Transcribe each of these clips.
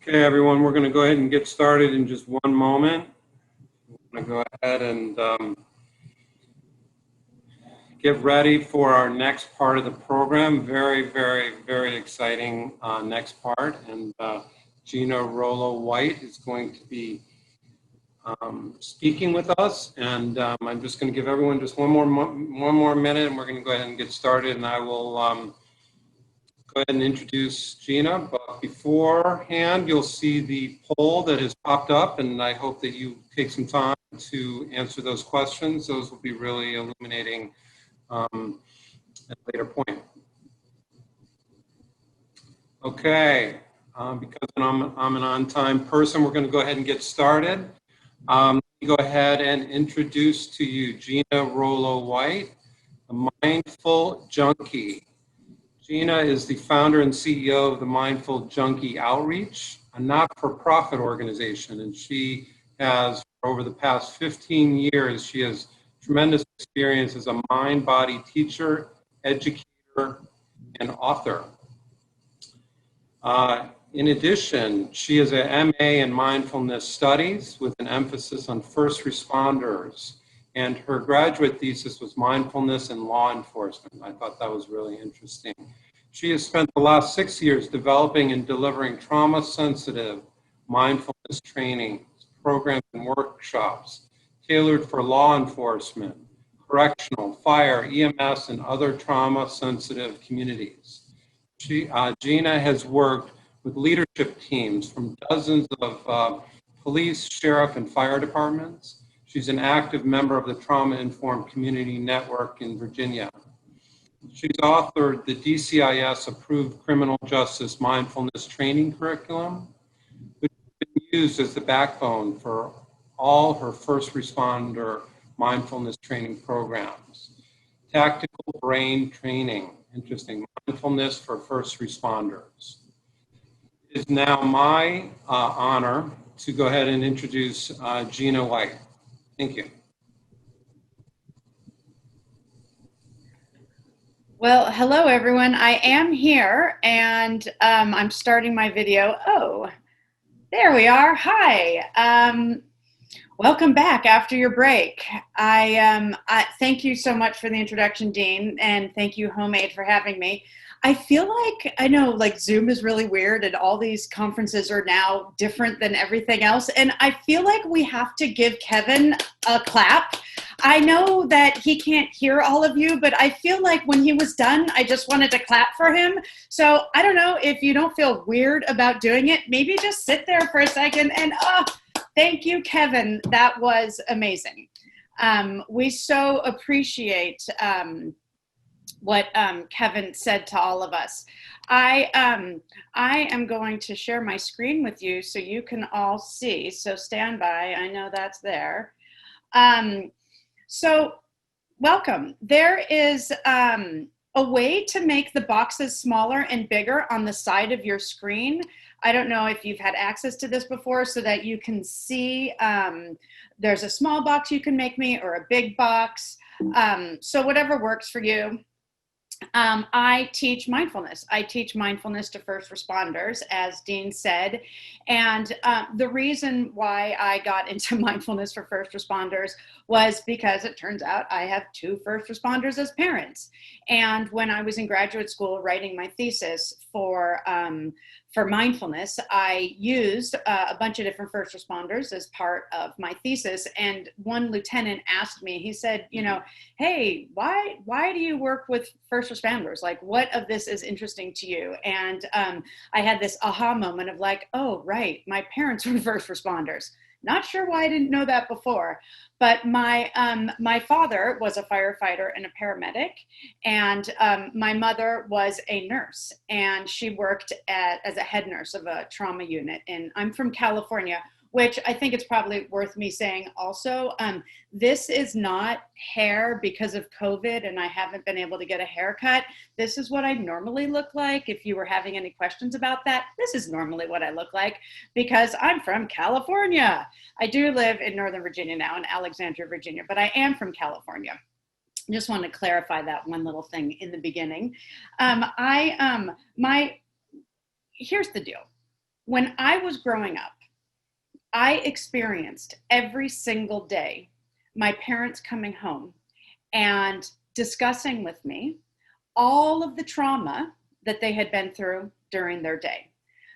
Okay, everyone, we're going to go ahead and get started in just one moment. I'm going to go ahead and get ready for our next part of the program. Very, very, very exciting next part. And Gina White is going to be speaking with us. And I'm just going to give everyone just one more minute, and we're going to go ahead and get started. And I will go ahead and introduce Gina, but beforehand, you'll see the poll that has popped up, and I hope that you take some time to answer those questions. Those will be really illuminating at a later point. Okay, because I'm an on-time person, we're going to go ahead and get started. Let me go ahead and introduce to you Gina White, a Mindful Junkie. Gina is the founder and CEO of the Mindful Junkie Outreach, a not-for-profit organization, and she has, for over the past 15 years, she has tremendous experience as a mind-body teacher, educator, and author. In addition, she is an MA in Mindfulness Studies with an emphasis on first responders, and her graduate thesis was Mindfulness in Law Enforcement. I thought that was really interesting. She has spent the last 6 years developing and delivering trauma-sensitive mindfulness trainings, programs, and workshops tailored for law enforcement, correctional, fire, EMS, and other trauma-sensitive communities. Gina has worked with leadership teams from dozens of police, sheriff, and fire departments. She's an active member of the Trauma Informed Community Network in Virginia. She's authored the DCIS approved criminal justice mindfulness training curriculum, which has been used as the backbone for all her first responder mindfulness training programs. Tactical brain training, interesting, mindfulness for first responders. It is now my honor to go ahead and introduce Gina White. Thank you. Well, hello everyone. I am here and I'm starting my video. Oh, there we are. Hi. Welcome back after your break. I thank you so much for the introduction, Dean, and thank you, HomeAid, for having me. I feel like, I know like Zoom is really weird and all these conferences are now different than everything else. And I feel like we have to give Kevin a clap. I know that he can't hear all of you, but I feel like when he was done, I just wanted to clap for him. So I don't know if you don't feel weird about doing it, maybe just sit there for a second and thank you, Kevin. That was amazing. We so appreciate what Kevin said to all of us. I am going to share my screen with you so you can all see. So stand by. I know that's there. So welcome. There is a way to make the boxes smaller and bigger on the side of your screen. I don't know if you've had access to this before so that you can see there's a small box you can make me or a big box. So whatever works for you. I teach mindfulness. I teach mindfulness to first responders, as Dean said. And the reason why I got into mindfulness for first responders was because it turns out I have 2 first responders as parents. And when I was in graduate school writing my thesis for mindfulness, I used a bunch of different first responders as part of my thesis. And one lieutenant asked me, he said, you know, hey, why do you work with first responders? Like, what of this is interesting to you? And I had this aha moment of like, oh, right, my parents were first responders. Not sure why I didn't know that before, but my father was a firefighter and a paramedic, and my mother was a nurse, and she worked as a head nurse of a trauma unit. And I'm from California, which I think it's probably worth me saying also. This is not hair because of COVID and I haven't been able to get a haircut. This is what I normally look like. If you were having any questions about that, this is normally what I look like because I'm from California. I do live in Northern Virginia now, in Alexandria, Virginia, but I am from California. Just want to clarify that one little thing in the beginning. Here's the deal. When I was growing up, I experienced every single day my parents coming home and discussing with me all of the trauma that they had been through during their day.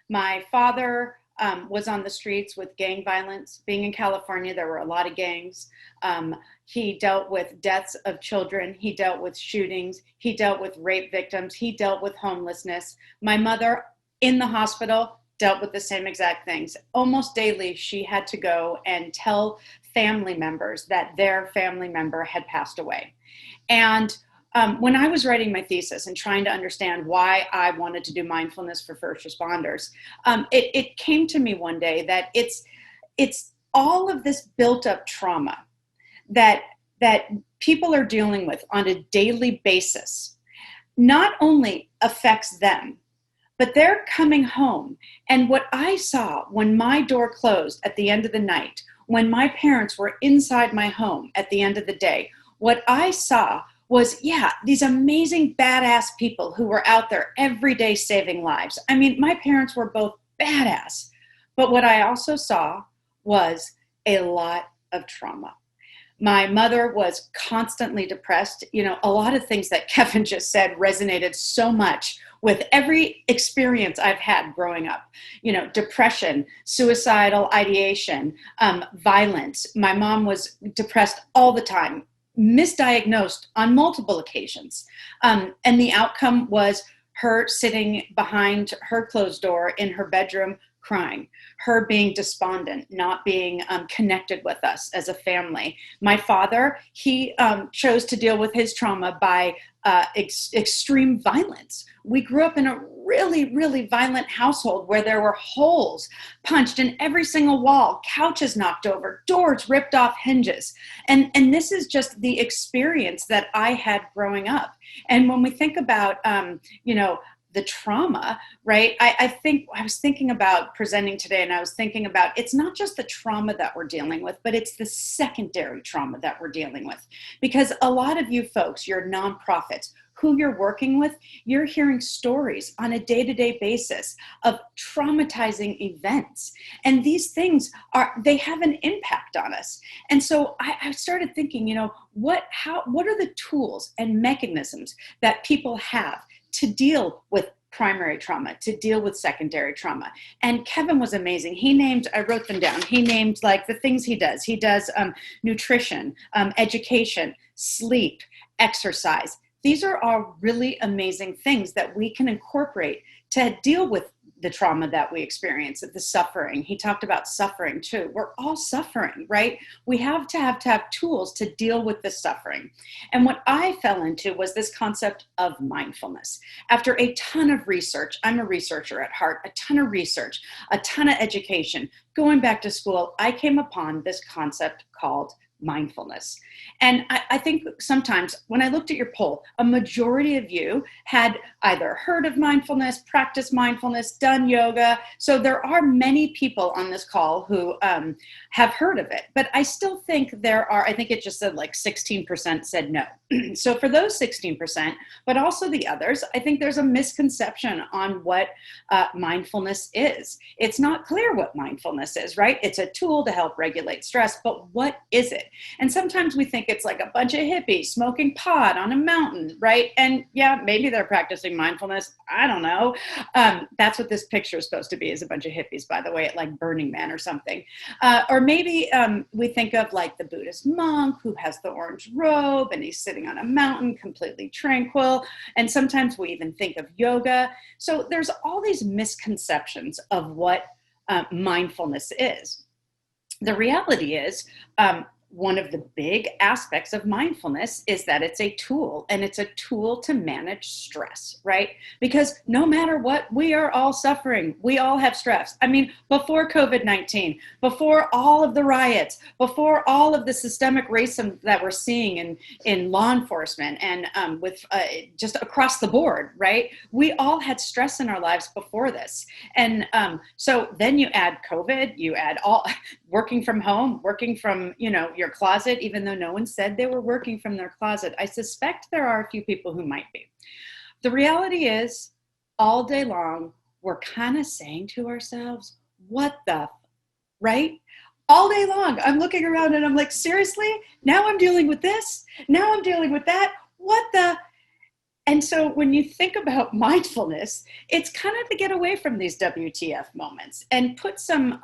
My father was on the streets with gang violence. Being in California, there were a lot of gangs. He dealt with deaths of children. He dealt with shootings. He dealt with rape victims. He dealt with homelessness. My mother, in the hospital, dealt with the same exact things. Almost daily, she had to go and tell family members that their family member had passed away. And when I was writing my thesis and trying to understand why I wanted to do mindfulness for first responders, it came to me one day that it's all of this built up trauma that people are dealing with on a daily basis not only affects them, but they're coming home. And what I saw when my door closed at the end of the night, when my parents were inside my home at the end of the day, what I saw was, these amazing badass people who were out there every day saving lives. I mean, my parents were both badass, but what I also saw was a lot of trauma. My mother was constantly depressed. You know, a lot of things that Kevin just said resonated so much with every experience I've had growing up. You know, depression, suicidal ideation, violence. My mom was depressed all the time, misdiagnosed on multiple occasions. And the outcome was her sitting behind her closed door in her bedroom crying, her being despondent, not being connected with us as a family. My father, he chose to deal with his trauma by extreme violence. We grew up in a really, really violent household where there were holes punched in every single wall, couches knocked over, doors ripped off hinges. And this is just the experience that I had growing up. And when we think about, the trauma, right? I was thinking about presenting today, and I was thinking about, it's not just the trauma that we're dealing with, but it's the secondary trauma that we're dealing with. Because a lot of you folks, your nonprofits, who you're working with, you're hearing stories on a day-to-day basis of traumatizing events. And these things they have an impact on us. And so I started thinking, what are the tools and mechanisms that people have to deal with primary trauma, to deal with secondary trauma? And Kevin was amazing. I wrote them down. He named like the things he does. He does nutrition, education, sleep, exercise. These are all really amazing things that we can incorporate to deal with the trauma that we experience, the suffering. He talked about suffering too. We're all suffering, right? We have to have tools to deal with the suffering. And what I fell into was this concept of mindfulness. After a ton of research, I'm a researcher at heart, a ton of research, a ton of education, going back to school, I came upon this concept called mindfulness. And I think sometimes when I looked at your poll, a majority of you had either heard of mindfulness, practiced mindfulness, done yoga. So there are many people on this call who have heard of it, but I still think I think it just said like 16% said no. So for those 16%, but also the others, I think there's a misconception on what mindfulness is. It's not clear what mindfulness is, right? It's a tool to help regulate stress, but what is it? And sometimes we think it's like a bunch of hippies smoking pot on a mountain, right? And yeah, maybe they're practicing mindfulness. I don't know. That's what this picture is supposed to be, is a bunch of hippies, by the way, at like Burning Man or something. Or maybe we think of like the Buddhist monk who has the orange robe and he's sitting on a mountain completely tranquil. And sometimes we even think of yoga. So there's all these misconceptions of what mindfulness is. The reality is, one of the big aspects of mindfulness is that it's a tool, and it's a tool to manage stress, right? Because no matter what, we are all suffering. We all have stress. I mean, before COVID-19, before all of the riots, before all of the systemic racism that we're seeing in law enforcement and with just across the board, right? We all had stress in our lives before this. And so then you add COVID, you add all working from home, working from, your closet, even though no one said they were working from their closet. I suspect there are a few people who might be. The reality is, all day long, we're kind of saying to ourselves, what the, right? All day long, I'm looking around and I'm like, seriously? Now I'm dealing with this? Now I'm dealing with that? What the? And so when you think about mindfulness, it's kind of to get away from these WTF moments and put some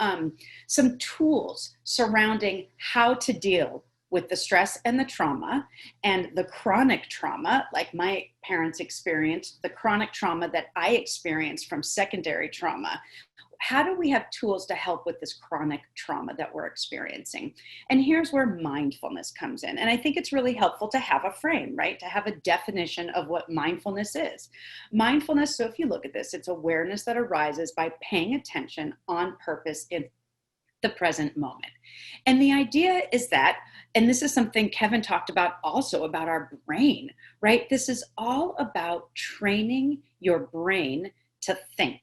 tools surrounding how to deal with the stress and the trauma and the chronic trauma, like my parents experienced, the chronic trauma that I experienced from secondary trauma. How do we have tools to help with this chronic trauma that we're experiencing? And here's where mindfulness comes in. And I think it's really helpful to have a frame, right? To have a definition of what mindfulness is. Mindfulness, so if you look at this, it's awareness that arises by paying attention on purpose in the present moment. And the idea is that, and this is something Kevin talked about also about our brain, right? This is all about training your brain to think.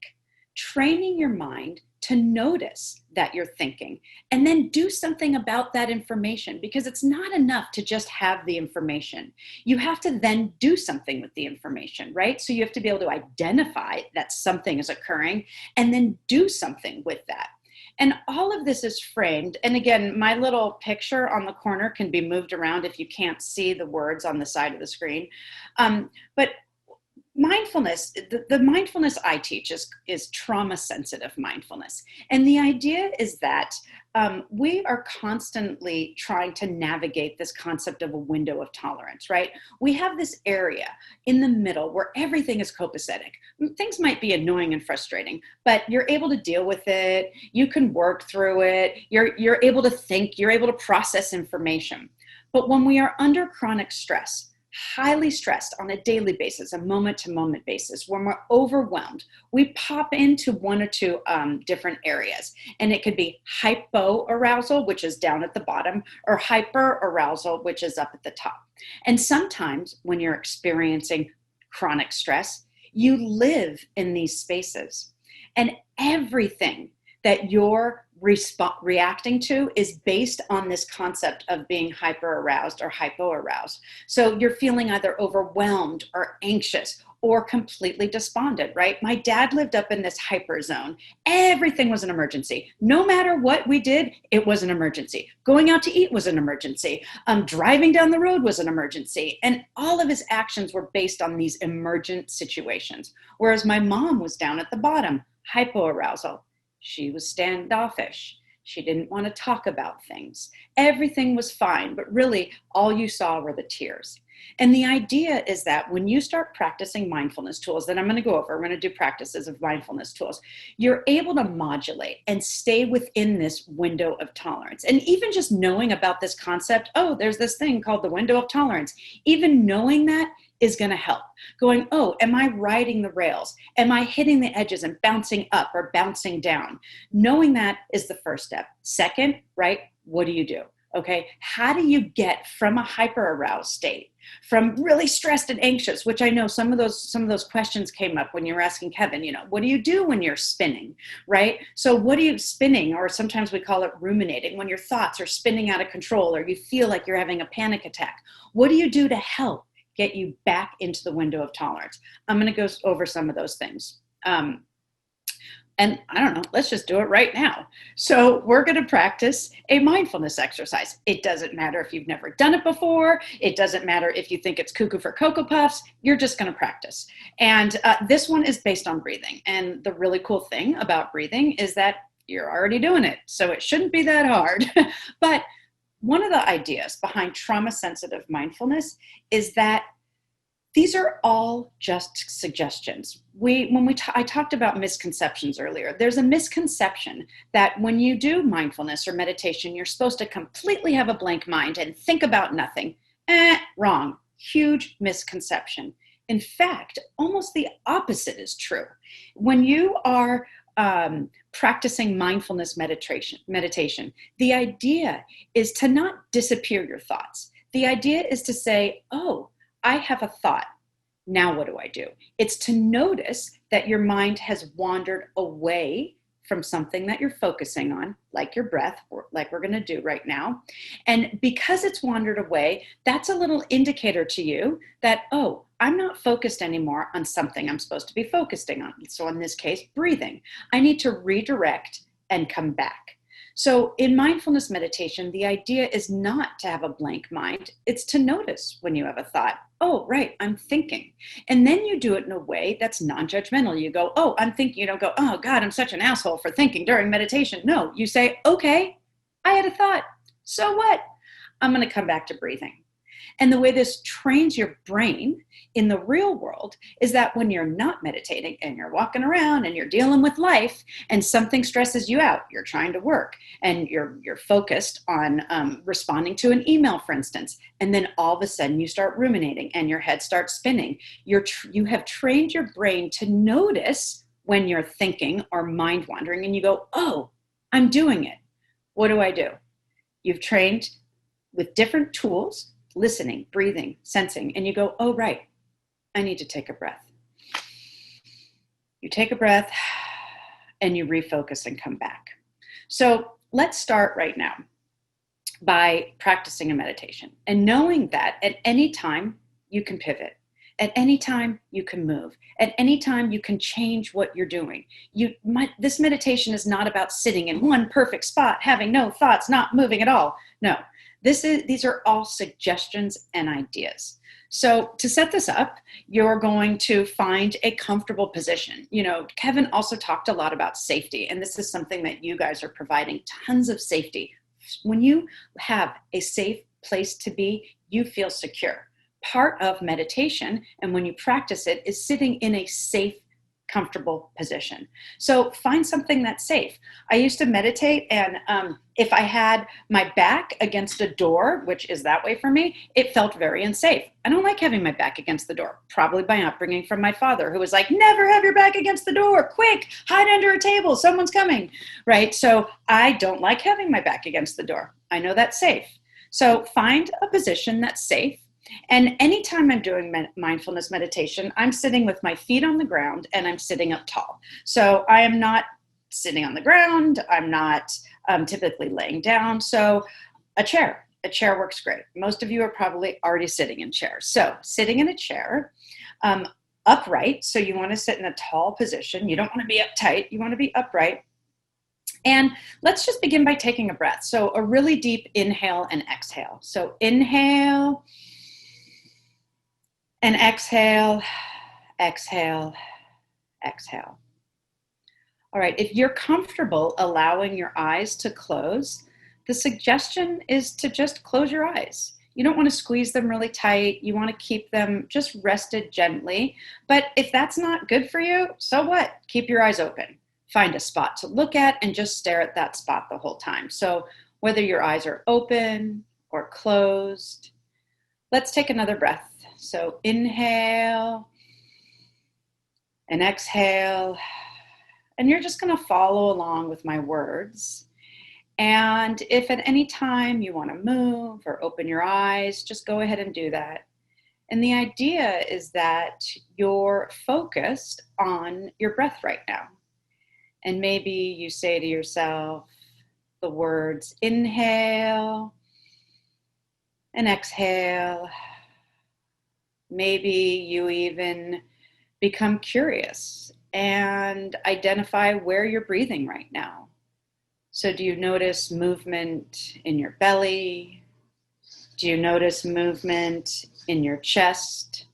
Training your mind to notice that you're thinking and then do something about that information, because it's not enough to just have the information. You have to then do something with the information, right? So you have to be able to identify that something is occurring and then do something with that. And all of this is framed. And again, my little picture on the corner can be moved around if you can't see the words on the side of the screen. But mindfulness, the mindfulness I teach is trauma sensitive mindfulness. And the idea is that we are constantly trying to navigate this concept of a window of tolerance, right? We have this area in the middle where everything is copacetic. Things might be annoying and frustrating, but you're able to deal with it. You can work through it. You're able to think, you're able to process information. But when we are under chronic stress, highly stressed on a daily basis, a moment-to-moment basis, when we're overwhelmed, we pop into one or two different areas. And it could be hypoarousal, which is down at the bottom, or hyperarousal, which is up at the top. And sometimes when you're experiencing chronic stress, you live in these spaces. And everything that you're reacting to is based on this concept of being hyper-aroused or hypo-aroused. So you're feeling either overwhelmed or anxious or completely despondent, right? My dad lived up in this hyper zone. Everything was an emergency. No matter what we did, it was an emergency. Going out to eat was an emergency. Driving down the road was an emergency. And all of his actions were based on these emergent situations. Whereas my mom was down at the bottom, hypoarousal. She was standoffish. She didn't want to talk about things. Everything was fine, but really all you saw were the tears. And the idea is that when you start practicing mindfulness tools that I'm going to go over, we're going to do practices of mindfulness tools, you're able to modulate and stay within this window of tolerance. And even just knowing about this concept, oh, there's this thing called the window of tolerance, even knowing that is going to help. Going, oh, am I riding the rails? Am I hitting the edges and bouncing up or bouncing down? Knowing that is the first step. Second, right, what do you do? Okay, how do you get from a hyper-aroused state, from really stressed and anxious, which I know some of those questions came up when you were asking Kevin, what do you do when you're spinning, right? So what are you spinning, or sometimes we call it ruminating, when your thoughts are spinning out of control or you feel like you're having a panic attack? What do you do to help get you back into the window of tolerance? I'm going to go over some of those things. And I don't know, let's just do it right now. So we're going to practice a mindfulness exercise. It doesn't matter if you've never done it before. It doesn't matter if you think it's cuckoo for Cocoa Puffs. You're just going to practice. And this one is based on breathing. And the really cool thing about breathing is that you're already doing it. So it shouldn't be that hard. But one of the ideas behind trauma-sensitive mindfulness is that these are all just suggestions. I talked about misconceptions earlier. There's a misconception that when you do mindfulness or meditation, you're supposed to completely have a blank mind and think about nothing. Wrong. Huge misconception. In fact, almost the opposite is true. When you are practicing mindfulness meditation, the idea is to not disappear your thoughts. The idea is to say, oh, I have a thought. Now what do I do? It's to notice that your mind has wandered away from something that you're focusing on, like your breath, or like we're going to do right now. And because it's wandered away, that's a little indicator to you that, oh, I'm not focused anymore on something I'm supposed to be focusing on. So in this case, breathing. I need to redirect and come back. So in mindfulness meditation, the idea is not to have a blank mind. It's to notice when you have a thought. Oh, right, I'm thinking. And then you do it in a way that's non-judgmental. You go, oh, I'm thinking. You don't go, oh, God, I'm such an asshole for thinking during meditation. No, you say, okay, I had a thought. So what? I'm going to come back to breathing. And the way this trains your brain in the real world is that when you're not meditating and you're walking around and you're dealing with life and something stresses you out, you're trying to work and you're focused on responding to an email, for instance, and then all of a sudden you start ruminating and your head starts spinning. You have trained your brain to notice when you're thinking or mind wandering, and you go, oh, I'm doing it. What do? You've trained with different tools, listening, breathing, sensing, and you go, oh, right, I need to take a breath. You take a breath and you refocus and come back. So let's start right now by practicing a meditation and knowing that at any time you can pivot. At any time you can move. At any time you can change what you're doing. This meditation is not about sitting in one perfect spot, having no thoughts, not moving at all. No, these are all suggestions and ideas. So to set this up, you're going to find a comfortable position. You know, Kevin also talked a lot about safety, and this is something that you guys are providing tons of safety. When you have a safe place to be, you feel secure. Part of meditation, and when you practice it, is sitting in a safe, comfortable position. So find something that's safe. I used to meditate, and if I had my back against a door, which is that way for me, it felt very unsafe. I don't like having my back against the door, probably by upbringing from my father, who was like, never have your back against the door, quick, hide under a table, someone's coming, right? So I don't like having my back against the door. I know that's safe. So find a position that's safe. And anytime I'm doing mindfulness meditation, I'm sitting with my feet on the ground and I'm sitting up tall. So I am not sitting on the ground. I'm not typically laying down. So a chair works great. Most of you are probably already sitting in chairs. So sitting in a chair, upright. So you want to sit in a tall position. You don't want to be uptight. You want to be upright. And let's just begin by taking a breath. So a really deep inhale and exhale. So inhale and exhale, exhale, exhale. All right, if you're comfortable allowing your eyes to close, the suggestion is to just close your eyes. You don't want to squeeze them really tight. You want to keep them just rested gently. But if that's not good for you, so what? Keep your eyes open. Find a spot to look at and just stare at that spot the whole time. So whether your eyes are open or closed, let's take another breath. So inhale and exhale, and you're just going to follow along with my words. And if at any time you want to move or open your eyes, just go ahead and do that. And the idea is that you're focused on your breath right now. And maybe you say to yourself the words inhale and exhale. Maybe you even become curious and identify where you're breathing right now. So do you notice movement in your belly? Do you notice movement in your chest?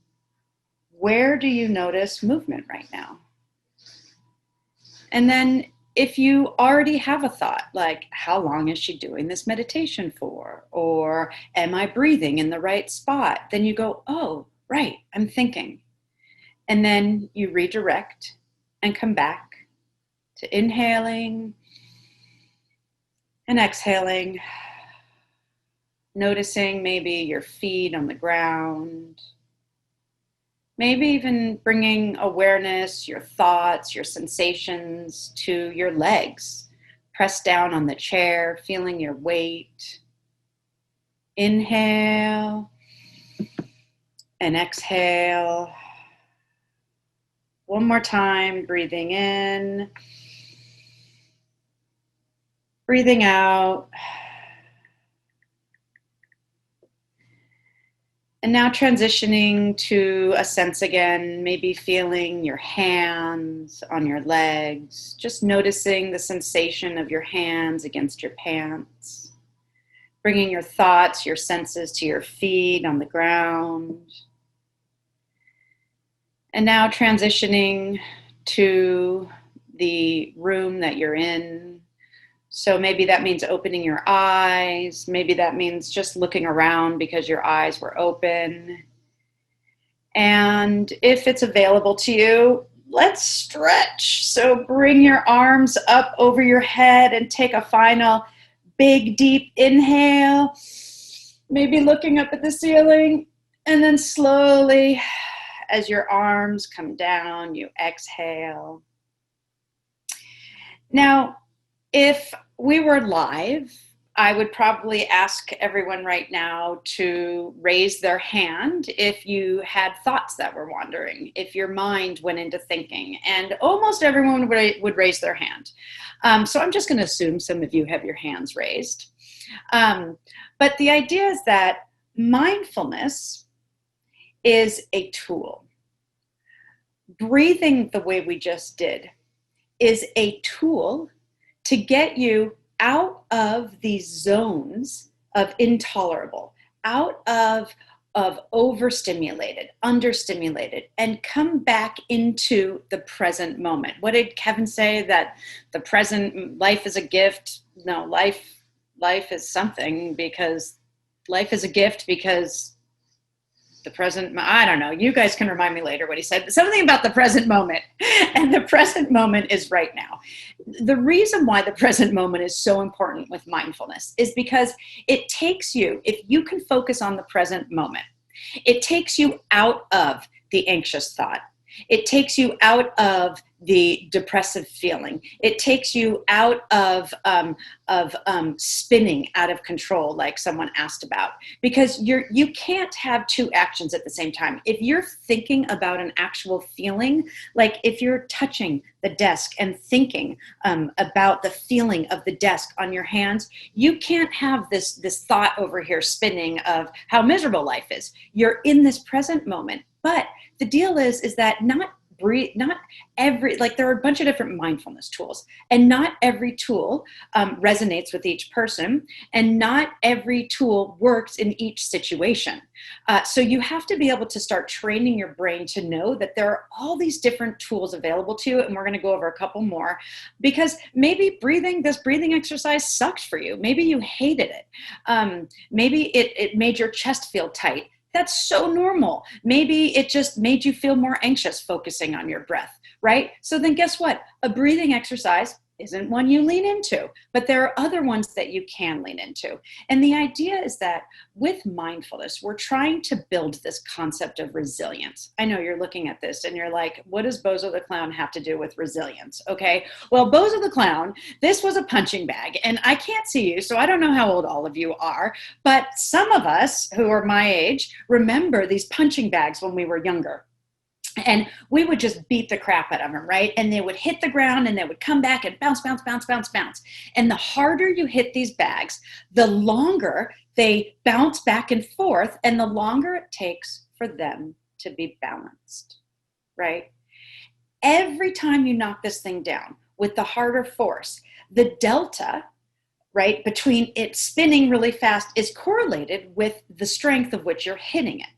Where do you notice movement right now? And then if you already have a thought, like, how long is she doing this meditation for? Or am I breathing in the right spot? Then you go, oh, right, I'm thinking. And then you redirect and come back to inhaling and exhaling, noticing maybe your feet on the ground, maybe even bringing awareness, your thoughts, your sensations to your legs. Press down on the chair, feeling your weight. Inhale and exhale. One more time, breathing in, breathing out. And now transitioning to a sense again, maybe feeling your hands on your legs, just noticing the sensation of your hands against your pants, bringing your thoughts, your senses to your feet on the ground. And now transitioning to the room that you're in. So maybe that means opening your eyes. Maybe that means just looking around because your eyes were open. And if it's available to you, let's stretch. So bring your arms up over your head and take a final big, deep inhale. Maybe looking up at the ceiling. And then slowly, as your arms come down, you exhale. Now, if we were live, I would probably ask everyone right now to raise their hand if you had thoughts that were wandering, if your mind went into thinking, and almost everyone would raise their hand. So I'm just going to assume some of you have your hands raised. But the idea is that mindfulness is a tool. Breathing the way we just did is a tool to get you out of these zones of intolerable, out of overstimulated, understimulated, and come back into the present moment. What did Kevin say? That the present, life is a gift? No, life is something, because life is a gift because the present, I don't know, you guys can remind me later what he said, but something about the present moment. And the present moment is right now. The reason why the present moment is so important with mindfulness is because it takes you, if you can focus on the present moment, it takes you out of the anxious thought. It takes you out of the depressive feeling. It takes you out of spinning out of control, like someone asked about, because you can't have two actions at the same time. If you're thinking about an actual feeling, like if you're touching the desk and thinking about the feeling of the desk on your hands, you can't have this thought over here spinning of how miserable life is. You're in this present moment, but the deal is that not every, like there are a bunch of different mindfulness tools, and not every tool resonates with each person, and not every tool works in each situation. So you have to be able to start training your brain to know that there are all these different tools available to you, and we're going to go over a couple more, because maybe this breathing exercise sucked for you. Maybe you hated it. Maybe it made your chest feel tight. That's so normal. Maybe it just made you feel more anxious focusing on your breath, right? So then guess what? A breathing exercise isn't one you lean into, but there are other ones that you can lean into. And the idea is that with mindfulness, we're trying to build this concept of resilience. I know you're looking at this and you're like, what does Bozo the Clown have to do with resilience? Okay, well, Bozo the Clown, this was a punching bag, and I can't see you, so I don't know how old all of you are, but some of us who are my age remember these punching bags when we were younger. And we would just beat the crap out of them, right? And they would hit the ground and they would come back and bounce, bounce, bounce, bounce, bounce. And the harder you hit these bags, the longer they bounce back and forth, and the longer it takes for them to be balanced, right? Every time you knock this thing down with the harder force, the delta, right, between it spinning really fast is correlated with the strength of which you're hitting it.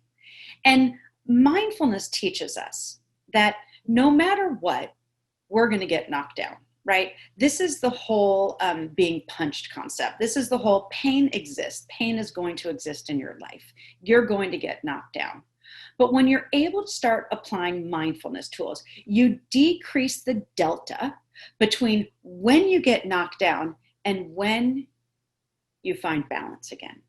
And mindfulness teaches us that no matter what, we're going to get knocked down, right? This is the whole being punched concept. This is the whole pain exists. Pain is going to exist in your life. You're going to get knocked down. But when you're able to start applying mindfulness tools, you decrease the delta between when you get knocked down and when you find balance again.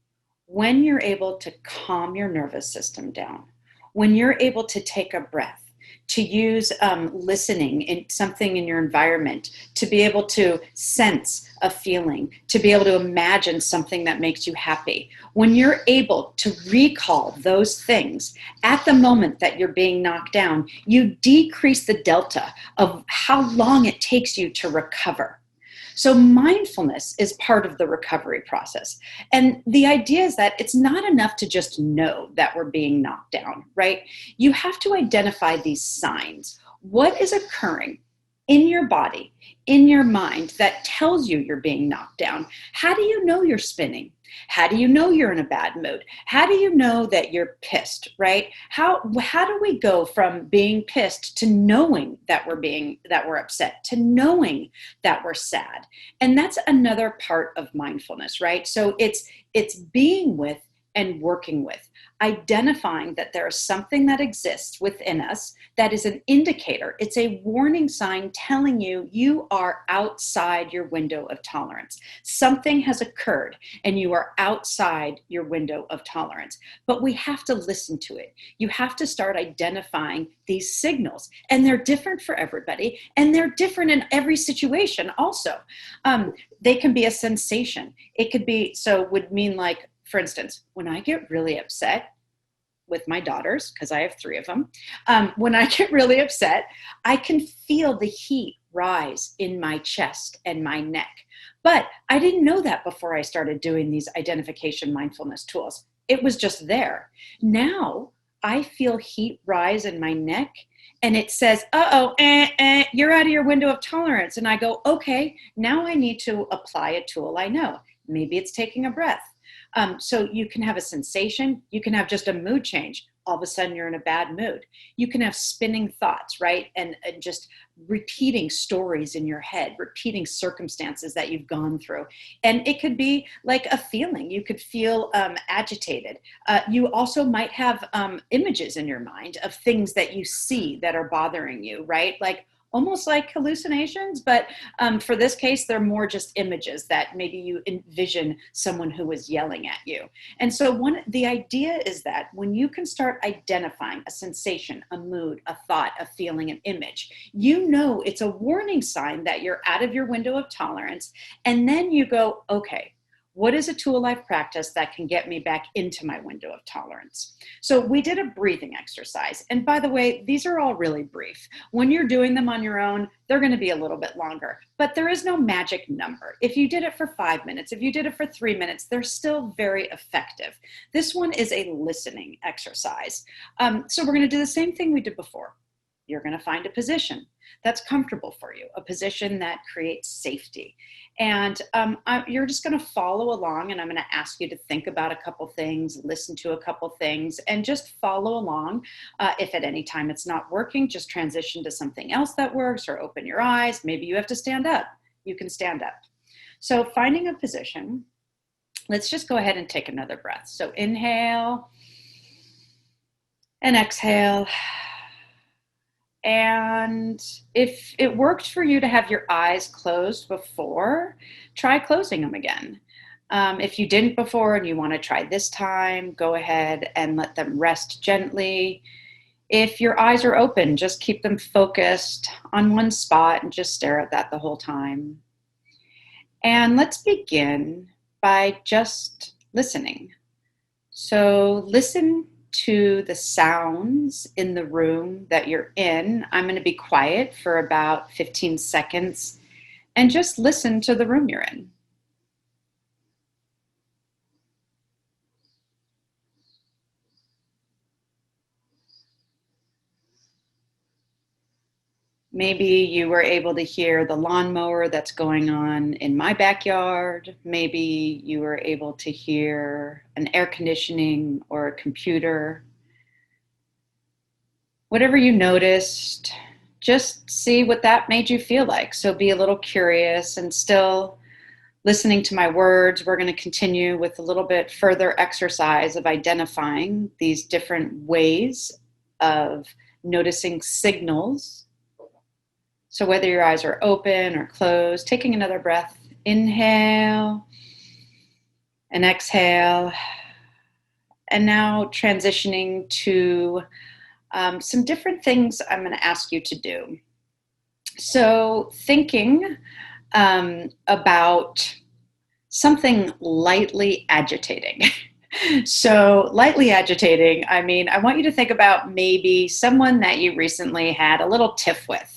When you're able to calm your nervous system down. When you're able to take a breath, to use listening in something in your environment, to be able to sense a feeling, to be able to imagine something that makes you happy. When you're able to recall those things at the moment that you're being knocked down, you decrease the delta of how long it takes you to recover. So mindfulness is part of the recovery process. And the idea is that it's not enough to just know that we're being knocked down, right? You have to identify these signs. What is occurring in your body, in your mind, that tells you you're being knocked down? How do you know you're spinning? How do you know you're in a bad mood? How do you know that you're pissed, right? How do we go from being pissed to knowing that we're upset, to knowing that we're sad? And that's another part of mindfulness, right? So it's being with and working with, identifying that there is something that exists within us that is an indicator. It's a warning sign telling you you are outside your window of tolerance. Something has occurred and you are outside your window of tolerance. But we have to listen to it. You have to start identifying these signals, and they're different for everybody, and they're different in every situation also. They can be a sensation. It could be, so would mean like, for instance, when I get really upset with my daughters, because I have 3 of them, when I get really upset, I can feel the heat rise in my chest and my neck. But I didn't know that before I started doing these identification mindfulness tools. It was just there. Now I feel heat rise in my neck, and it says, you're out of your window of tolerance. And I go, okay, now I need to apply a tool I know. Maybe it's taking a breath. So you can have a sensation, you can have just a mood change. All of a sudden you're in a bad mood. You can have spinning thoughts, right? And just repeating stories in your head, repeating circumstances that you've gone through. And it could be like a feeling. You could feel agitated. You also might have images in your mind of things that you see that are bothering you, right? Like almost like hallucinations, but for this case, they're more just images that maybe you envision someone who was yelling at you. And so the idea is that when you can start identifying a sensation, a mood, a thought, a feeling, an image, you know it's a warning sign that you're out of your window of tolerance. And then you go, okay, what is a tool I've practiced that can get me back into my window of tolerance? So we did a breathing exercise. And by the way, these are all really brief. When you're doing them on your own, they're going to be a little bit longer, but there is no magic number. If you did it for 5 minutes, if you did it for 3 minutes, they're still very effective. This one is a listening exercise. So we're going to do the same thing we did before. You're going to find a position that's comfortable for you, a position that creates safety. And you're just going to follow along, and I'm going to ask you to think about a couple things, listen to a couple things, and just follow along. If at any time it's not working, just transition to something else that works, or open your eyes. Maybe you have to stand up. You can stand up. So finding a position, let's just go ahead and take another breath. So inhale and exhale. And if it worked for you to have your eyes closed before, try closing them again. If you didn't before and you want to try this time, go ahead and let them rest gently. If your eyes are open, just keep them focused on one spot and just stare at that the whole time. And let's begin by just listening. So listen to the sounds in the room that you're in. I'm going to be quiet for about 15 seconds and just listen to the room you're in. Maybe you were able to hear the lawnmower that's going on in my backyard. Maybe you were able to hear an air conditioning or a computer. Whatever you noticed, just see what that made you feel like. So be a little curious and still listening to my words. We're going to continue with a little bit further exercise of identifying these different ways of noticing signals. So whether your eyes are open or closed, taking another breath, inhale and exhale. And now transitioning to some different things I'm going to ask you to do. So thinking about something lightly agitating. So lightly agitating, I want you to think about maybe someone that you recently had a little tiff with,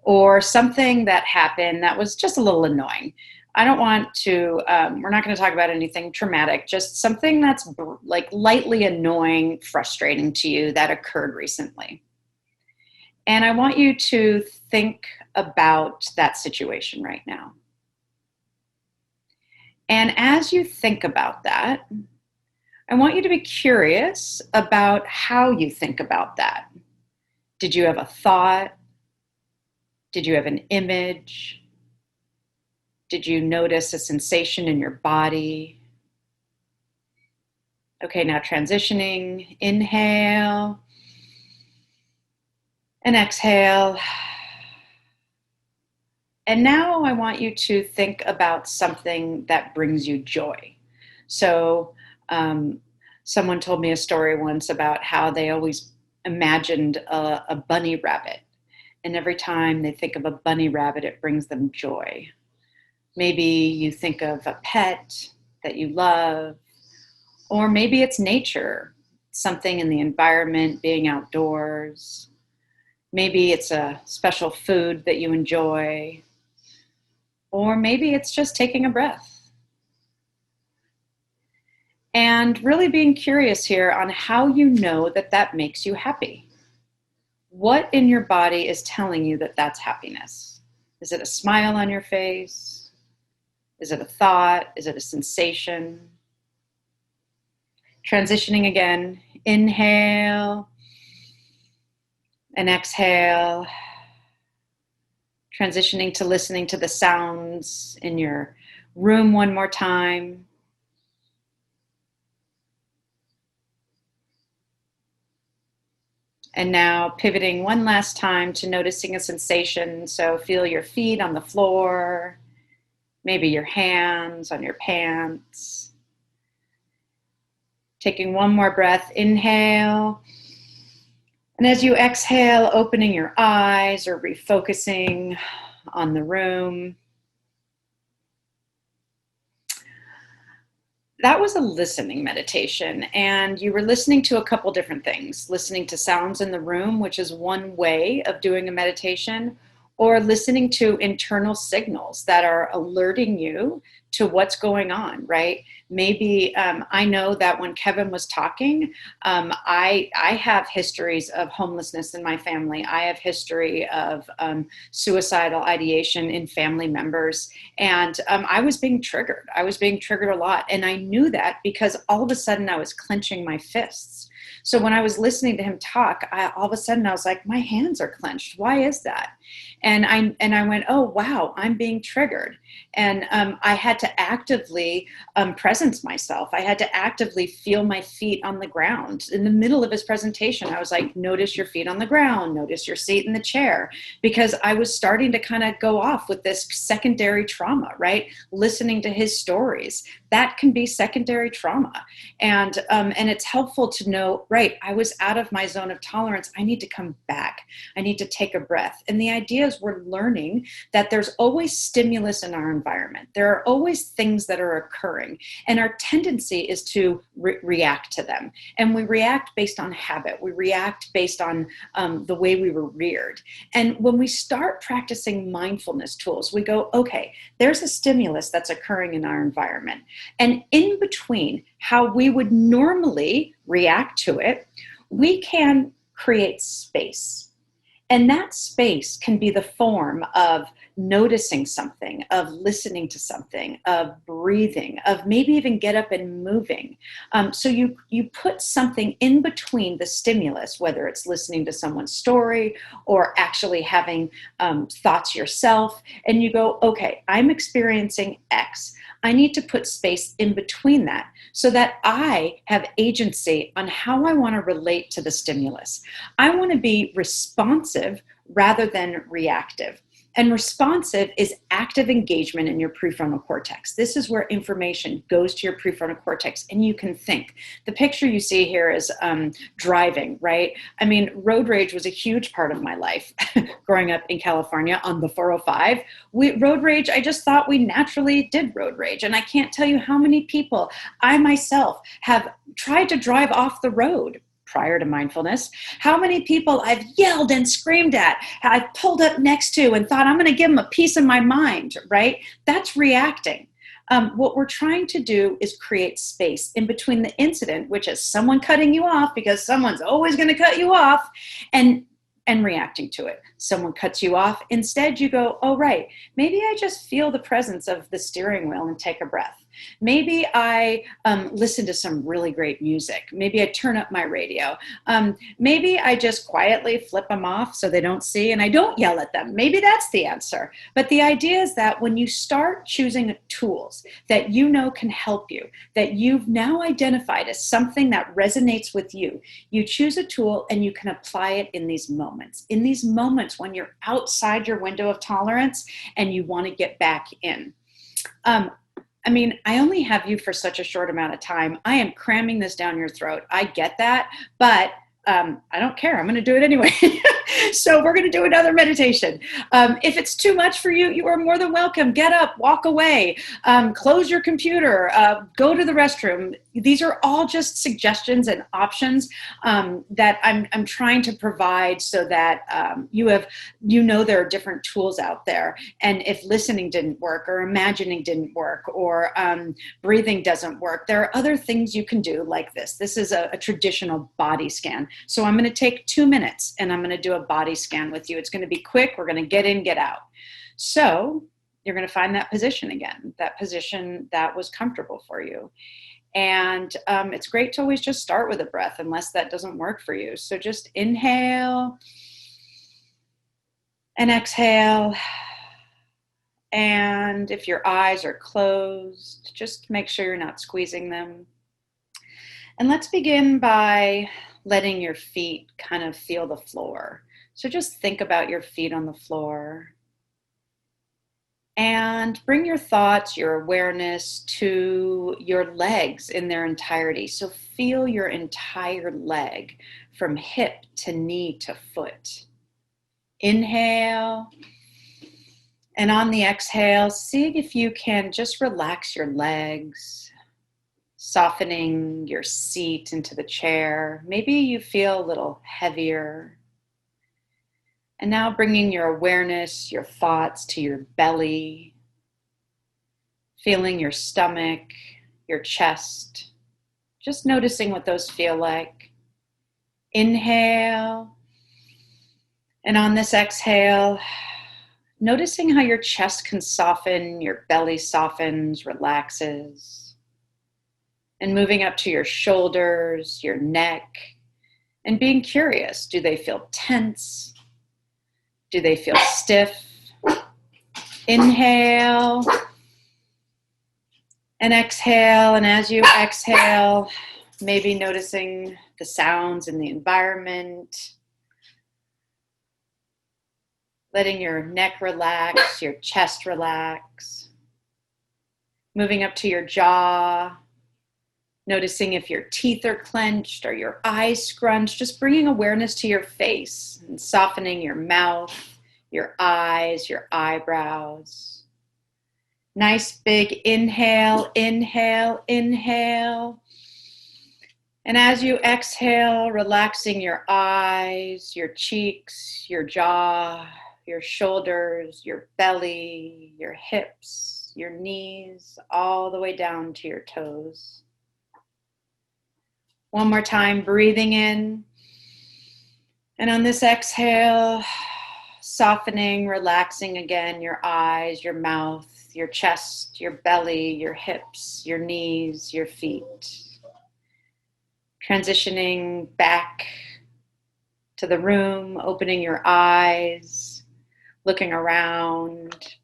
or something that happened that was just a little annoying. I don't want to, we're not going to talk about anything traumatic, just something that's like lightly annoying, frustrating to you that occurred recently. And I want you to think about that situation right now. And as you think about that, I want you to be curious about how you think about that. Did you have a thought? Did you have an image? Did you notice a sensation in your body? Okay, now transitioning, inhale and exhale. And now I want you to think about something that brings you joy. So someone told me a story once about how they always imagined a bunny rabbit. And every time they think of a bunny rabbit, it brings them joy. Maybe you think of a pet that you love, or maybe it's nature, something in the environment, being outdoors. Maybe it's a special food that you enjoy, or maybe it's just taking a breath. And really being curious here on how you know that that makes you happy. What in your body is telling you that that's happiness? Is it a smile on your face? Is it a thought? Is it a sensation? Transitioning again, inhale and exhale. Transitioning to listening to the sounds in your room one more time. And now pivoting one last time to noticing a sensation. So feel your feet on the floor, maybe your hands on your pants. Taking one more breath, inhale. And as you exhale, opening your eyes or refocusing on the room. That was a listening meditation, and you were listening to a couple different things. Listening to sounds in the room, which is one way of doing a meditation, or listening to internal signals that are alerting you to what's going on, right? Maybe I know that when Kevin was talking, I have histories of homelessness in my family. I have history of suicidal ideation in family members. And I was being triggered. I was being triggered a lot. And I knew that because all of a sudden I was clenching my fists. So when I was listening to him talk, all of a sudden I was like, my hands are clenched. Why is that? And I went, oh, wow, I'm being triggered. And I had to actively presence myself. I had to actively feel my feet on the ground. In the middle of his presentation, I was like, notice your feet on the ground, notice your seat in the chair, because I was starting to kind of go off with this secondary trauma, right? Listening to his stories, that can be secondary trauma. And it's helpful to know, right, I was out of my zone of tolerance. I need to come back. I need to take a breath. And the idea is we're learning that there's always stimulus in our environment. There are always things that are occurring. And our tendency is to react to them. And we react based on habit. We react based on the way we were reared. And when we start practicing mindfulness tools, we go, okay, there's a stimulus that's occurring in our environment. And in between how we would normally react to it, we can create space. And that space can be the form of noticing something, of listening to something, of breathing, of maybe even get up and moving. So you put something in between the stimulus, whether it's listening to someone's story or actually having thoughts yourself, and you go, okay, I'm experiencing X. I need to put space in between that so that I have agency on how I want to relate to the stimulus. I want to be responsive rather than reactive. And responsive is active engagement in your prefrontal cortex. This is where information goes to your prefrontal cortex and you can think. The picture you see here is driving, right? I mean, road rage was a huge part of my life growing up in California on the 405. Road rage, I just thought we naturally did road rage. And I can't tell you how many people I myself have tried to drive off the road prior to mindfulness, how many people I've yelled and screamed at, I've pulled up next to and thought, I'm going to give them a piece of my mind, right? That's reacting. What we're trying to do is create space in between the incident, which is someone cutting you off because someone's always going to cut you off, and reacting to it. Someone cuts you off. Instead, you go, oh, right, maybe I just feel the presence of the steering wheel and take a breath. Maybe I listen to some really great music. Maybe I turn up my radio. Maybe I just quietly flip them off so they don't see and I don't yell at them. Maybe that's the answer. But the idea is that when you start choosing tools that you know can help you, that you've now identified as something that resonates with you, you choose a tool and you can apply it in these moments. In these moments when you're outside your window of tolerance and you want to get back in. I mean, I only have you for such a short amount of time. I am cramming this down your throat. I get that, but I don't care. I'm going to do it anyway. So we're going to do another meditation. If it's too much for you, you are more than welcome. Get up, walk away, close your computer, go to the restroom. These are all just suggestions and options that I'm trying to provide so that you know there are different tools out there. And if listening didn't work or imagining didn't work or breathing doesn't work, there are other things you can do like this. This is a traditional body scan. So I'm going to take 2 minutes and I'm going to do a body scan with you. It's going to be quick. We're going to get in, get out. So you're going to find that position again, that position that was comfortable for you. And it's great to always just start with a breath unless that doesn't work for you. So just inhale and exhale. And if your eyes are closed, just make sure you're not squeezing them. And let's begin by letting your feet kind of feel the floor. So just think about your feet on the floor. And bring your thoughts, your awareness to your legs in their entirety. So feel your entire leg from hip to knee to foot. Inhale. And on the exhale, see if you can just relax your legs, softening your seat into the chair. Maybe you feel a little heavier. And now bringing your awareness, your thoughts to your belly, feeling your stomach, your chest, just noticing what those feel like. Inhale. And on this exhale, noticing how your chest can soften, your belly softens, relaxes. And moving up to your shoulders, your neck, and being curious. Do they feel tense? Do they feel stiff? Inhale and exhale. And as you exhale, maybe noticing the sounds in the environment. Letting your neck relax, your chest relax. Moving up to your jaw. Noticing if your teeth are clenched or your eyes scrunched, just bringing awareness to your face and softening your mouth, your eyes, your eyebrows. Nice big inhale, inhale, inhale. And as you exhale, relaxing your eyes, your cheeks, your jaw, your shoulders, your belly, your hips, your knees, all the way down to your toes. One more time, breathing in. And on this exhale, softening, relaxing again your eyes, your mouth, your chest, your belly, your hips, your knees, your feet. Transitioning back to the room, opening your eyes, looking around.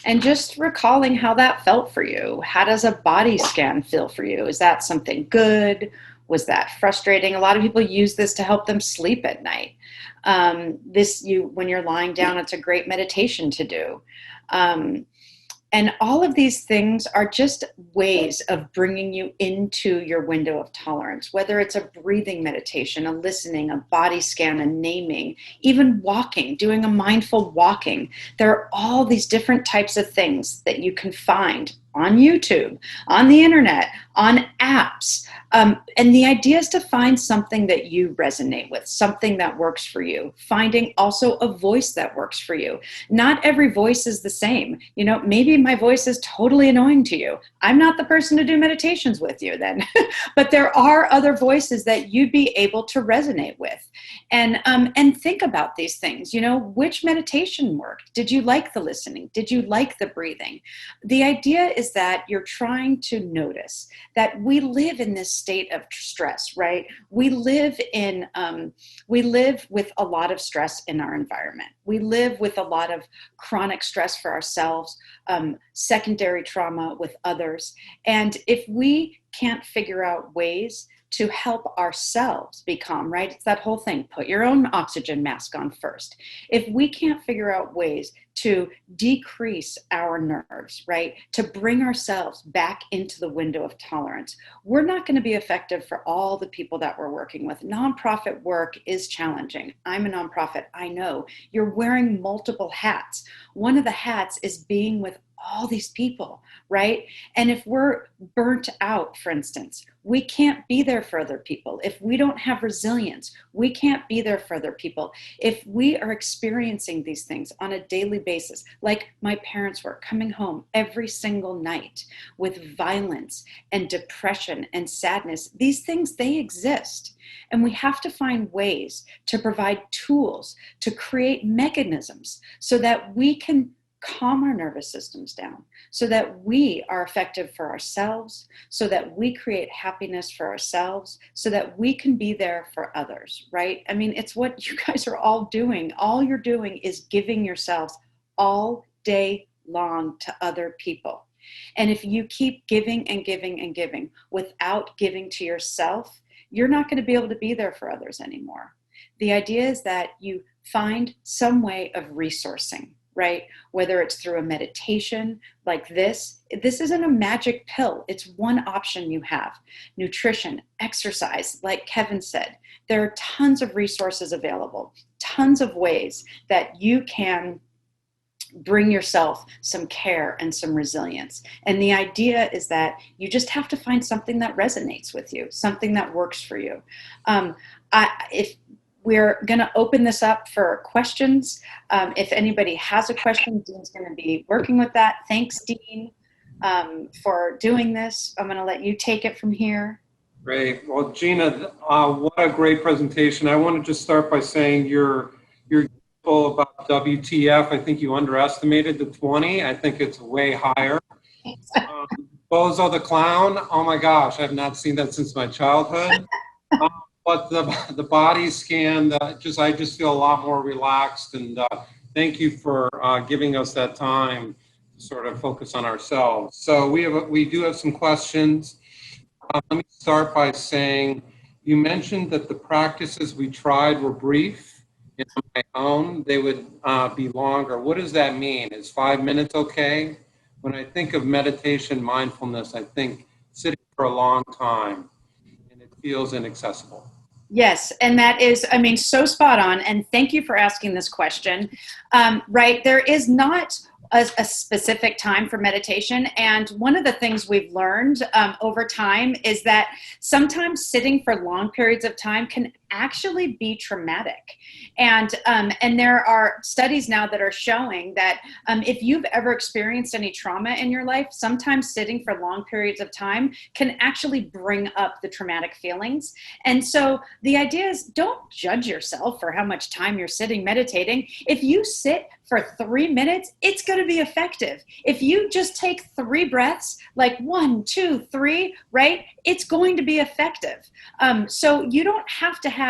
And just recalling how that felt for you. How does a body scan feel for you? Is that something good? Was that frustrating? A lot of people use this to help them sleep at night. When you're lying down, it's a great meditation to do. And all of these things are just ways of bringing you into your window of tolerance, whether it's a breathing meditation, a listening, a body scan, a naming, even walking, doing a mindful walking. There are all these different types of things that you can find on YouTube, on the internet, on apps. And the idea is to find something that you resonate with, something that works for you, finding also a voice that works for you. Not every voice is the same. You know, maybe my voice is totally annoying to you. I'm not the person to do meditations with you then, but there are other voices that you'd be able to resonate with. And think about these things. You know, which meditation worked? Did you like the listening? Did you like the breathing? The idea is that you're trying to notice that we live in this state of stress, right? We live with a lot of stress in our environment. We live with a lot of chronic stress for ourselves, secondary trauma with others. And if we can't figure out ways to help ourselves be calm, right? It's that whole thing, put your own oxygen mask on first. If we can't figure out ways to decrease our nerves, right? To bring ourselves back into the window of tolerance, we're not going to be effective for all the people that we're working with. Nonprofit work is challenging. I'm a nonprofit. I know you're wearing multiple hats. One of the hats is being with all these people, right? And if we're burnt out, for instance, we can't be there for other people. If we don't have resilience, we can't be there for other people. If we are experiencing these things on a daily basis, like my parents were coming home every single night with violence and depression and sadness, these things, they exist. And we have to find ways to provide tools, to create mechanisms so that we can calm our nervous systems down, so that we are effective for ourselves, so that we create happiness for ourselves, so that we can be there for others, right? I mean, it's what you guys are all doing. All you're doing is giving yourselves all day long to other people. And if you keep giving and giving and giving without giving to yourself, you're not going to be able to be there for others anymore. The idea is that you find some way of resourcing, right? Whether it's through a meditation like this isn't a magic pill. It's one option you have. Nutrition, exercise, like Kevin said, there are tons of resources available, tons of ways that you can bring yourself some care and some resilience. And the idea is that you just have to find something that resonates with you, something that works for you. If we're going to open this up for questions. If anybody has a question, Dean's going to be working with that. Thanks, Dean, for doing this. I'm going to let you take it from here. Great. Well, Gina, what a great presentation. I want to just start by saying you're full about WTF. I think you underestimated the 20. I think it's way higher. Bozo the Clown. Oh my gosh, I've not seen that since my childhood. But the body scan, I just feel a lot more relaxed, and thank you for giving us that time to sort of focus on ourselves. So we do have some questions. Let me start by saying, you mentioned that the practices we tried were brief. In my own, they would be longer. What does that mean? Is 5 minutes okay? When I think of meditation, mindfulness, I think sitting for a long time, and it feels inaccessible. Yes, and that is, I mean, so spot on. And thank you for asking this question. Right, there is not a specific time for meditation. And one of the things we've learned over time is that sometimes sitting for long periods of time can actually be traumatic. And there are studies now that are showing that if you've ever experienced any trauma in your life, sometimes sitting for long periods of time can actually bring up the traumatic feelings. And so the idea is, don't judge yourself for how much time you're sitting meditating. If you sit for 3 minutes, it's going to be effective. If you just take 3 breaths, like 1, 2, 3, right? It's going to be effective. So you don't have to have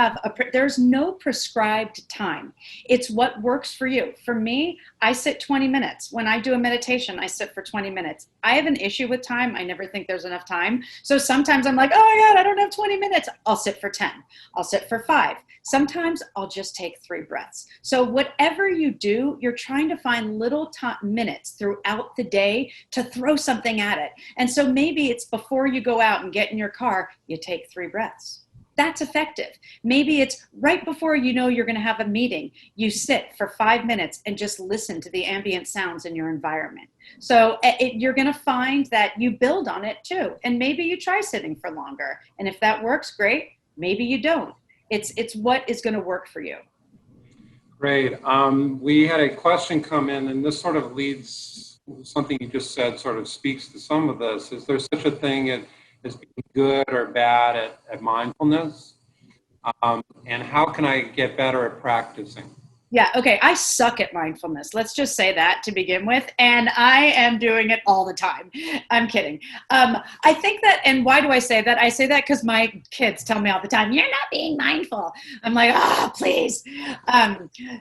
there's no prescribed time. It's what works for you. For me, I sit 20 minutes. When I do a meditation, I sit for 20 minutes. I have an issue with time. I never think there's enough time. So sometimes I'm like, oh my God, I don't have 20 minutes. I'll sit for 10. I'll sit for 5. Sometimes I'll just take 3 breaths. So whatever you do, you're trying to find little minutes throughout the day to throw something at it. And so maybe it's before you go out and get in your car, you take 3 breaths. That's effective. Maybe it's right before you know you're going to have a meeting. You sit for 5 minutes and just listen to the ambient sounds in your environment. So you're going to find that you build on it too. And maybe you try sitting for longer. And if that works, great. Maybe you don't. It's what is going to work for you. Great. We had a question come in, and this sort of leads, something you just said sort of speaks to some of this. Is there such a thing as being good or bad at mindfulness? And how can I get better at practicing? Yeah, okay. I suck at mindfulness. Let's just say that to begin with. And I am doing it all the time. I'm kidding. I think that, and why do I say that? I say that because my kids tell me all the time, you're not being mindful. I'm like, oh, please.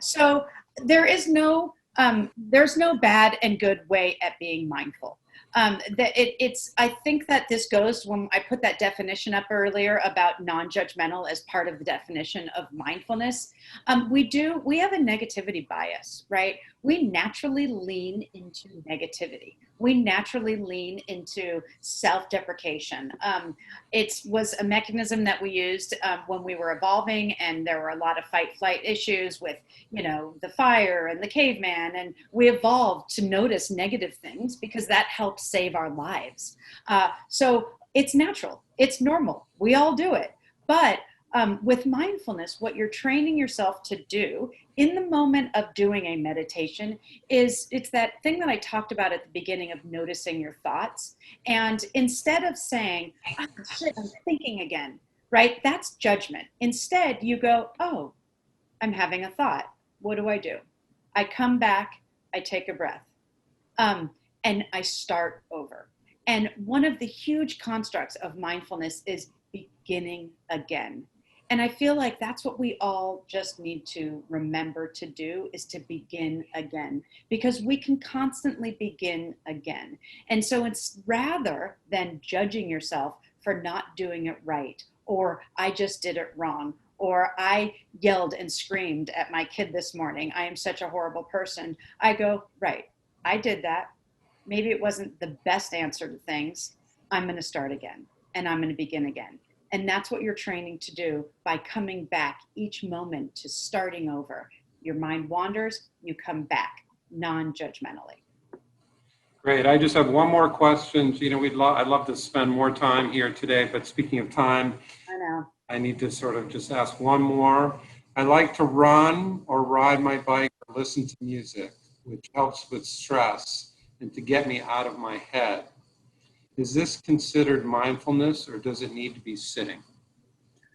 So there's no bad and good way at being mindful. I think that this goes when I put that definition up earlier about non-judgmental as part of the definition of mindfulness. We have a negativity bias, right? We naturally lean into negativity. We naturally lean into self-deprecation. It was a mechanism that we used when we were evolving, and there were a lot of fight-flight issues with, the fire and the caveman, and we evolved to notice negative things because that helps save our lives. So it's natural, it's normal, we all do it. But with mindfulness, what you're training yourself to do in the moment of doing a meditation it's that thing that I talked about at the beginning of noticing your thoughts. And instead of saying, oh, shit, I'm thinking again, right? That's judgment. Instead, you go, oh, I'm having a thought. What do? I come back, I take a breath, and I start over. And one of the huge constructs of mindfulness is beginning again. And I feel like that's what we all just need to remember to do, is to begin again, because we can constantly begin again. And so it's rather than judging yourself for not doing it right, or I just did it wrong, or I yelled and screamed at my kid this morning, I am such a horrible person. I go, right, I did that. Maybe it wasn't the best answer to things. I'm going to start again, and I'm going to begin again. And that's what you're training to do by coming back each moment to starting over. Your mind wanders, you come back non-judgmentally. Great. I just have one more question. Gina, I'd love to spend more time here today, but speaking of time, I know. I need to sort of just ask one more. I like to run or ride my bike or listen to music, which helps with stress and to get me out of my head. Is this considered mindfulness, or does it need to be sitting?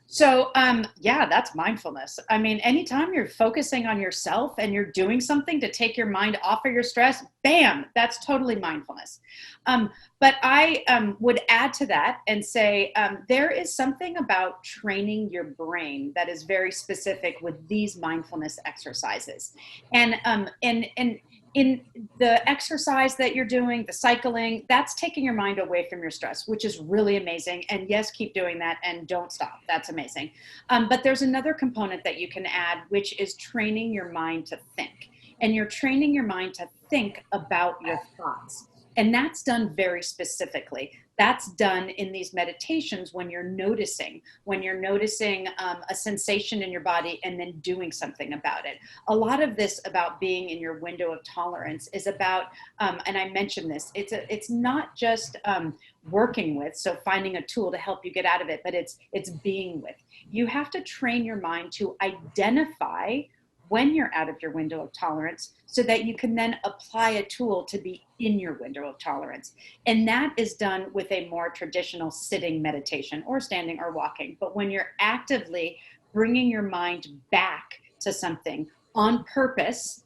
So, yeah, that's mindfulness. I mean, anytime you're focusing on yourself and you're doing something to take your mind off of your stress, bam, that's totally mindfulness. But I would add to that and say there is something about training your brain that is very specific with these mindfulness exercises. And in the exercise that you're doing, the cycling, that's taking your mind away from your stress, which is really amazing. And yes, keep doing that and don't stop. That's amazing. But there's another component that you can add, which is training your mind to think. And you're training your mind to think about your thoughts. And that's done very specifically. That's done in these meditations when you're noticing a sensation in your body and then doing something about it. A lot of this about being in your window of tolerance is about, and I mentioned this, it's not just working with, so finding a tool to help you get out of it, but it's being with. You have to train your mind to identify when you're out of your window of tolerance so that you can then apply a tool to be in your window of tolerance. And that is done with a more traditional sitting meditation or standing or walking. But when you're actively bringing your mind back to something on purpose,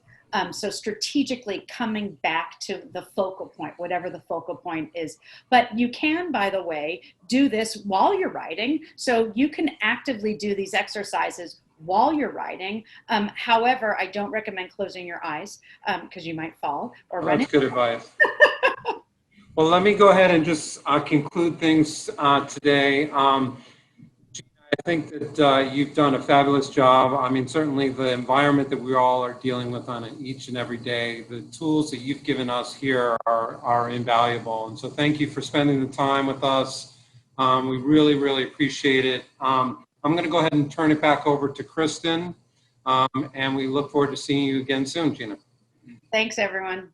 so strategically coming back to the focal point, whatever the focal point is. But you can, by the way, do this while you're writing. So you can actively do these exercises while you're writing. However, I don't recommend closing your eyes because you might fall or run. That's good advice. Well, let me go ahead and just conclude things today. I think that you've done a fabulous job. I mean, certainly the environment that we all are dealing with on each and every day, the tools that you've given us here are invaluable. And so thank you for spending the time with us. We really, really appreciate it. I'm going to go ahead and turn it back over to Kristen, and we look forward to seeing you again soon, Gina. Thanks, everyone.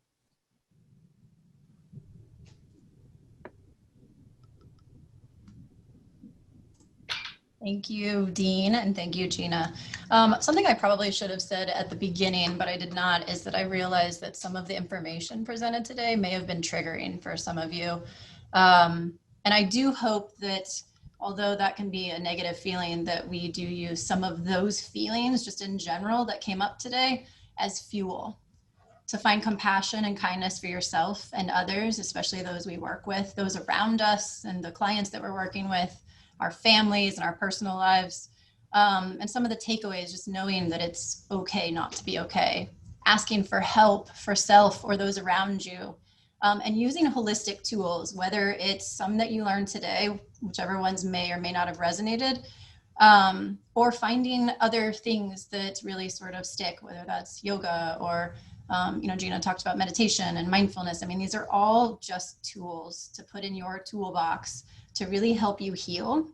Thank you, Dean, and thank you, Gina. Something I probably should have said at the beginning, but I did not, is that I realized that some of the information presented today may have been triggering for some of you. And I do hope that, although that can be a negative feeling, that we do use some of those feelings just in general that came up today as fuel to find compassion and kindness for yourself and others, especially those we work with, those around us and the clients that we're working with, our families and our personal lives. And some of the takeaways, just knowing that it's okay not to be okay, asking for help for self or those around you, and using holistic tools, whether it's some that you learned today, whichever ones may or may not have resonated, or finding other things that really sort of stick, whether that's yoga or Gina talked about meditation and mindfulness. I mean, these are all just tools to put in your toolbox to really help you heal.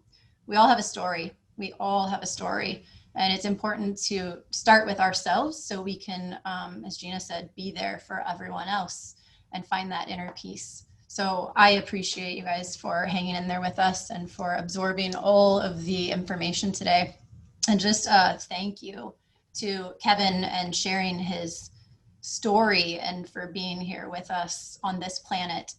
We all have a story. We all have a story. And it's important to start with ourselves so we can, as Gina said, be there for everyone else and find that inner peace. So I appreciate you guys for hanging in there with us and for absorbing all of the information today. And just thank you to Kevin and sharing his story and for being here with us on this planet,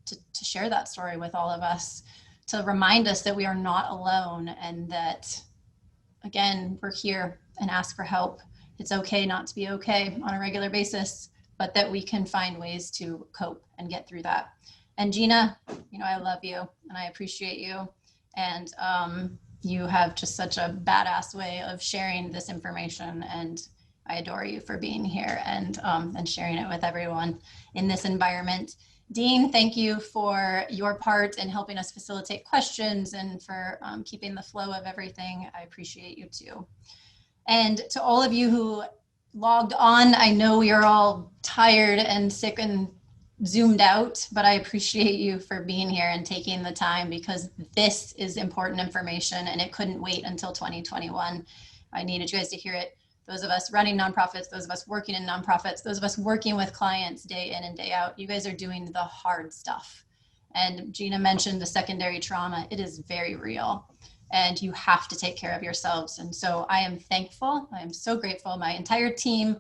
to share that story with all of us, to remind us that we are not alone and that, again, we're here and ask for help. It's okay not to be okay on a regular basis, but that we can find ways to cope and get through that. And Gina, I love you and I appreciate you. And you have just such a badass way of sharing this information, and I adore you for being here and sharing it with everyone in this environment. Dean, thank you for your part in helping us facilitate questions and for keeping the flow of everything. I appreciate you too. And to all of you who logged on, I know we are all tired and sick and zoomed out, but I appreciate you for being here and taking the time, because this is important information and it couldn't wait until 2021. I needed you guys to hear it. Those of us running nonprofits, those of us working in nonprofits, those of us working with clients day in and day out, you guys are doing the hard stuff. And Gina mentioned the secondary trauma. It is very real and you have to take care of yourselves. And so I am thankful. I am so grateful. My entire team,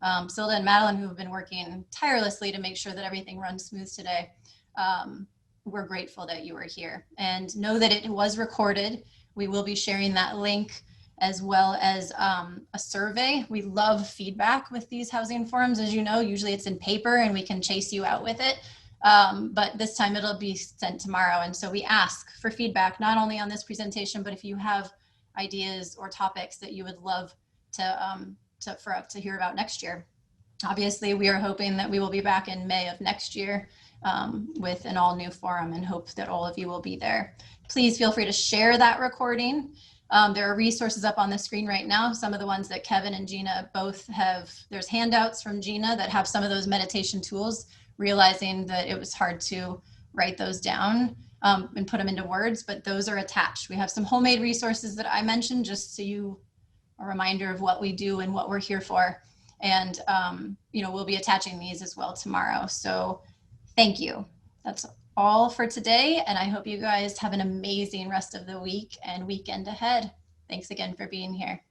Silda and Madeline, who have been working tirelessly to make sure that everything runs smooth today. We're grateful that you were here, and know that it was recorded. We will be sharing that link, as well as a survey. We love feedback with these housing forums. As you know, usually it's in paper and we can chase you out with it. But this time it'll be sent tomorrow. And so we ask for feedback, not only on this presentation, but if you have ideas or topics that you would love for us to hear about next year. Obviously, we are hoping that we will be back in May of next year with an all new forum, and hope that all of you will be there. Please feel free to share that recording. There are resources up on the screen right now. Some of the ones that Kevin and Gina both have, there's handouts from Gina that have some of those meditation tools, realizing that it was hard to write those down and put them into words, but those are attached. We have some HomeAid resources that I mentioned, just so you, a reminder of what we do and what we're here for. And, we'll be attaching these as well tomorrow. So thank you. That's all for today. And I hope you guys have an amazing rest of the week and weekend ahead. Thanks again for being here.